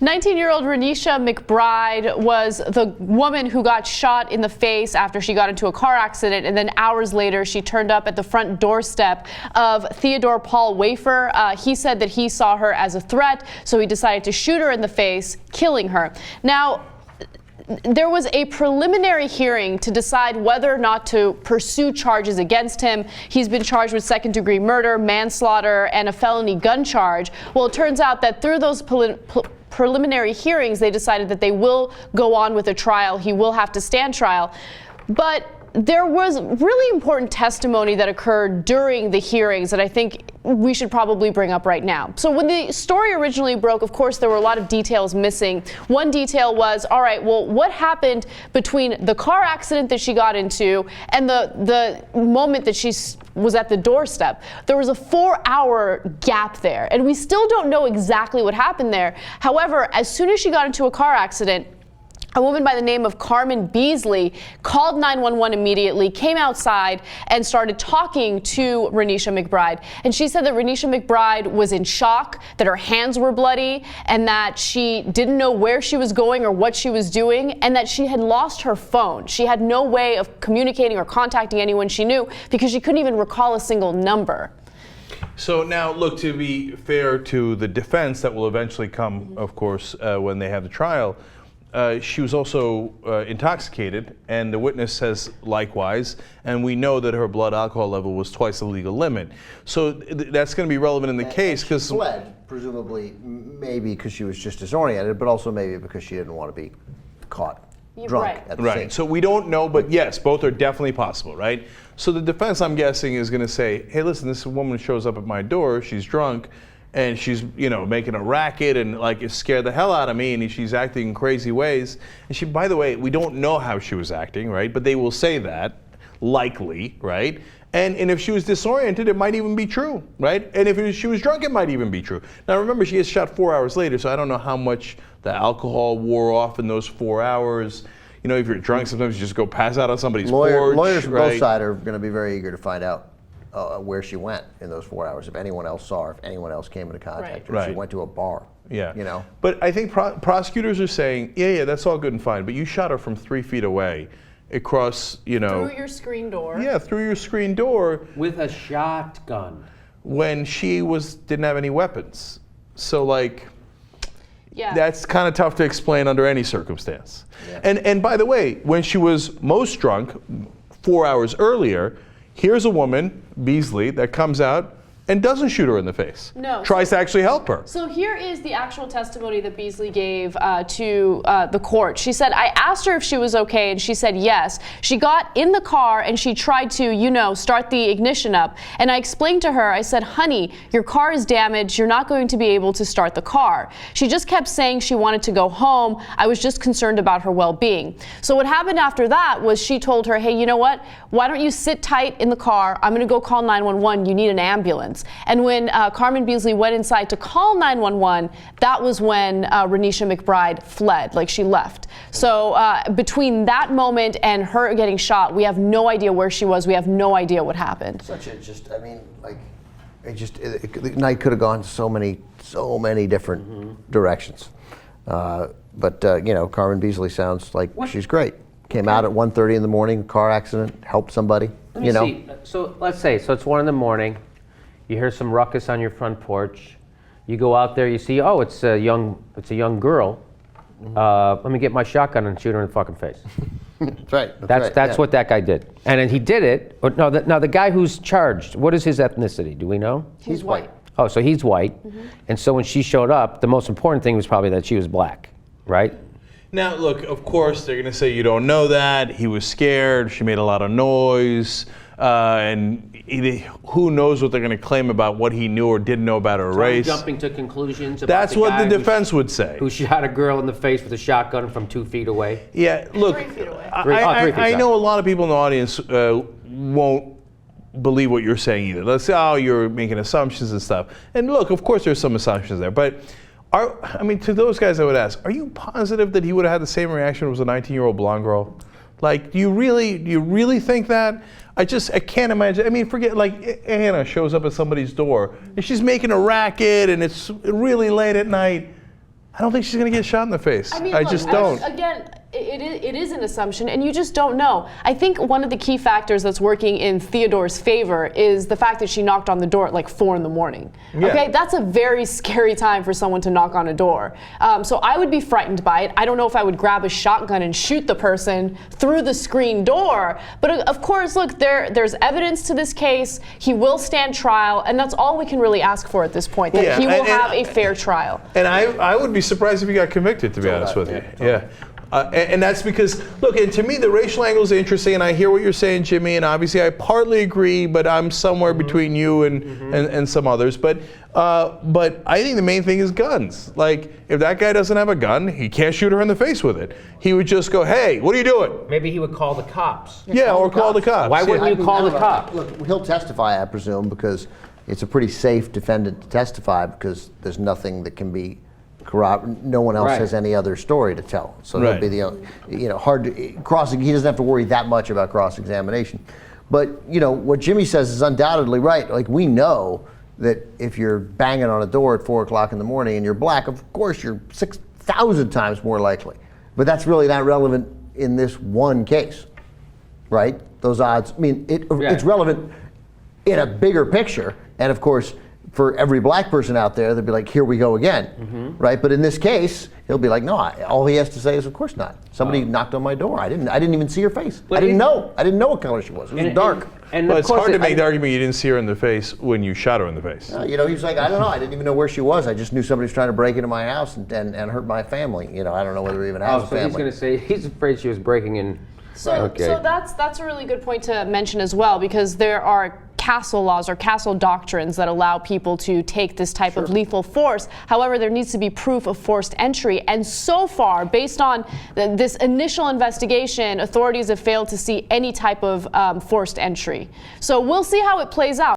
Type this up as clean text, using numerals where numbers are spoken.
19-year-old Renisha McBride was the woman who got shot in the face after she got into a car accident, and then hours later she turned up at the front doorstep of Theodore Paul Wafer. He said that he saw her as a threat, so he decided to shoot her in the face, killing her. Now, there was a preliminary hearing to decide whether or not to pursue charges against him. He's been charged with second-degree murder, manslaughter, and a felony gun charge. Well, it turns out that through those preliminary hearings, they decided that they will go on with a trial. He will have to stand trial. But there was really important testimony that occurred during the hearings that I think we should probably bring up right now. So when the story originally broke, of course, there were a lot of details missing. One detail was, all right, well, what happened between the car accident that she got into and the moment that she was at the doorstep? There was a 4-hour gap there, and we still don't know exactly what happened there. However, as soon as she got into a car accident, a woman by the name of Carmen Beasley called 911 immediately, came outside, and started talking to Renisha McBride. And she said that Renisha McBride was in shock, that her hands were bloody, and that she didn't know where she was going or what she was doing, and that she had lost her phone. She had no way of communicating or contacting anyone she knew because she couldn't even recall a single number. So now, look, to be fair to the defense that will eventually come, of course, when they have the trial, she was also intoxicated, and the witness says likewise, and we know that her blood alcohol level was twice the legal limit. So that's going to be relevant in the case because she fled, presumably, maybe because she was just disoriented, but also maybe because she didn't want to be caught drunk at the scene. So we don't know, but yes, both are definitely possible, right? So the defense, I'm guessing, is going to say, hey, listen, this woman shows up at my door, she's drunk, and she's, making a racket and like it scared the hell out of me, and she's acting in crazy ways. And she, by the way, we don't know how she was acting, right? But they will say that, likely, right? And if she was disoriented, it might even be true, right? And if she was drunk, it might even be true. Now remember, she gets shot 4 hours later, so I don't know how much the alcohol wore off in those 4 hours. If you're drunk, sometimes you just go pass out on somebody's porch. Lawyers from right? both sides are going to be very eager to find out where she went in those 4 hours, if anyone else saw her, if anyone else came into contact, or if she went to a bar. Yeah. But I think prosecutors are saying, yeah, that's all good and fine, but you shot her from 3 feet away, across, through your screen door. Yeah, through your screen door. With a shotgun. When she didn't have any weapons. So yeah, that's kind of tough to explain under any circumstance. Yeah. And by the way, when she was most drunk, 4 hours earlier, here's a woman, Beasley, that comes out and doesn't shoot her in the face. No. Tries to actually help her. So here is the actual testimony that Beasley gave to the court. She said, I asked her if she was okay, and she said yes. She got in the car and she tried to, start the ignition up. And I explained to her, I said, honey, your car is damaged. You're not going to be able to start the car. She just kept saying she wanted to go home. I was just concerned about her well-being. So what happened after that was she told her, hey, you know what? Why don't you sit tight in the car? I'm going to go call 911. You need an ambulance. And when Carmen Beasley went inside to call 911, that was when Renisha McBride fled, she left. So between that moment and her getting shot, we have no idea where she was. We have no idea what happened. The night could have gone so many different directions. But Carmen Beasley sounds like she's great. Came out at 1:30 in the morning, car accident, helped somebody. Let me see. So let's say, it's 1 in the morning. You hear some ruckus on your front porch. You go out there, you see, oh, it's a young girl. Let me get my shotgun and shoot her in the fucking face. That's right. That's what that guy did. And then he did it. Now the guy who's charged, what is his ethnicity? Do we know? He's white. Oh, so he's white. Mm-hmm. And so when she showed up, the most important thing was probably that she was black, right? Now, look, of course, they're going to say you don't know that. He was scared. She made a lot of noise. And who knows what they're going to claim about what he knew or didn't know about her race. Jumping to conclusions about That's what the defense would say. Who shot a girl in the face with a shotgun from 2 feet away. Yeah, look, 3 feet away. I know a lot of people in the audience won't believe what you're saying either. Let's say, oh, you're making assumptions and stuff. And look, of course there's some assumptions there. But, to those guys I would ask, are you positive that he would have had the same reaction if it was a 19-year-old blonde girl? Do you really think that? I can't imagine. Forget, Anna shows up at somebody's door and she's making a racket and it's really late at night. I don't think she's going to get shot in the face. I mean, I look, just don't. Again, it is an assumption, and you just don't know. I think one of the key factors that's working in Theodore's favor is the fact that she knocked on the door at like 4 in the morning. Yeah. Okay, that's a very scary time for someone to knock on a door. So I would be frightened by it. I don't know if I would grab a shotgun and shoot the person through the screen door. But of course, look, there's evidence to this case. He will stand trial, and that's all we can really ask for at this point. That he will have a fair trial. And I would be surprised if he got convicted, to be honest with you. Yeah. And that's because, look, and to me, the racial angle is interesting, and I hear what you're saying, Jimmy, and obviously I partly agree, but I'm somewhere between you and some others. But I think the main thing is guns. Like, if that guy doesn't have a gun, he can't shoot her in the face with it. He would just go, hey, what are you doing? Maybe he would call the cops. Yeah, or call the cops. Why wouldn't you call the cops? Look, he'll testify, I presume, because it's a pretty safe defendant to testify because there's nothing that can be corroborated. No one else has any other story to tell. So he'll be the only, hard to he doesn't have to worry that much about cross-examination. But, what Jimmy says is undoubtedly right. Like, we know that if you're banging on a door at 4 o'clock in the morning and you're black, of course you're 6,000 times more likely. But that's really not relevant in this one case, right? Those odds, it's relevant in a bigger picture. And of course, for every black person out there, they'd be like, here we go again, right? But in this case, he'll be like, no, all he has to say is, of course not. Somebody knocked on my door. I didn't even see her face. I didn't know what color she was. It was dark. But it's hard to make the argument you didn't see her in the face when you shot her in the face. He was like, I don't know. I didn't even know where she was. I just knew somebody was trying to break into my house and hurt my family. I don't know whether he even has a family. He's going to say he's afraid she was breaking in. So that's a really good point to mention as well, because there are castle laws or castle doctrines that allow people to take this type of lethal force. However, there needs to be proof of forced entry. And so far, based on this initial investigation, authorities have failed to see any type of forced entry. So we'll see how it plays out.